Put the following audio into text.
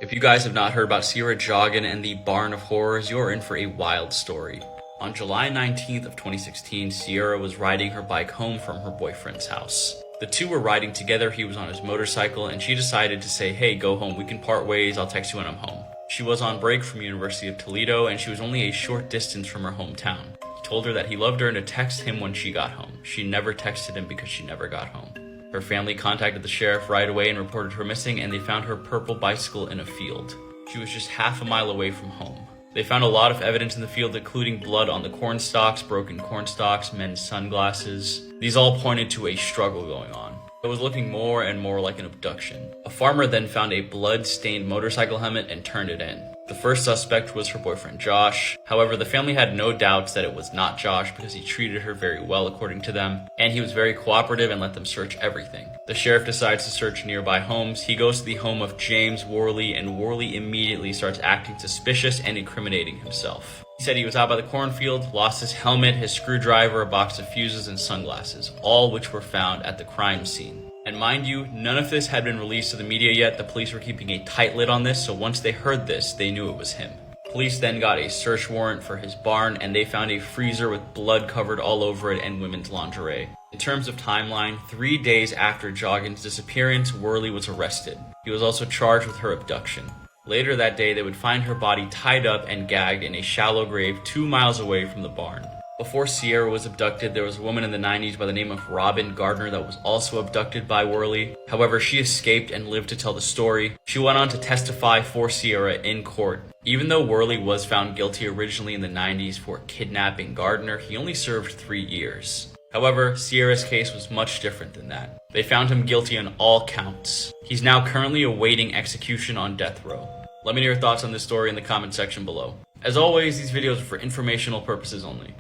If you guys have not heard about Sierra Joggin and the Barn of Horrors, you're in for a wild story. On July 19th of 2016, Sierra was riding her bike home from her boyfriend's house. The two were riding together, he was on his motorcycle, and she decided to say, "Hey, go home, we can part ways, I'll text you when I'm home." She was on break from University of Toledo, and she was only a short distance from her hometown. He told her that he loved her and to text him when she got home. She never texted him because she never got home. Her family contacted the sheriff right away and reported her missing, and they found her purple bicycle in a field. She was just half a mile away from home. They found a lot of evidence in the field, including blood on the corn stalks, broken corn stalks, men's sunglasses. These all pointed to a struggle going on. It was looking more and more like an abduction. A farmer then found a blood-stained motorcycle helmet and turned it in. The first suspect was her boyfriend Josh. However, the family had no doubts that it was not Josh because he treated her very well according to them, and he was very cooperative and let them search everything. The sheriff decides to search nearby homes. He goes to the home of James Worley, and Worley immediately starts acting suspicious and incriminating himself. He said he was out by the cornfield, lost his helmet, his screwdriver, a box of fuses, and sunglasses, all which were found at the crime scene. And mind you, none of this had been released to the media yet. The police were keeping a tight lid on this, so once they heard this, they knew it was him. Police then got a search warrant for his barn, and they found a freezer with blood covered all over it and women's lingerie. In terms of timeline, 3 days after Joggin's disappearance, Worley was arrested. He was also charged with her abduction. Later that day, they would find her body tied up and gagged in a shallow grave 2 miles away from the barn. Before Sierra was abducted, there was a woman in the 90s by the name of Robin Gardner that was also abducted by Worley. However, she escaped and lived to tell the story. She went on to testify for Sierra in court. Even though Worley was found guilty originally in the 90s for kidnapping Gardner, he only served 3 years. However, Sierra's case was much different than that. They found him guilty on all counts. He's now currently awaiting execution on death row. Let me know your thoughts on this story in the comment section below. As always, these videos are for informational purposes only.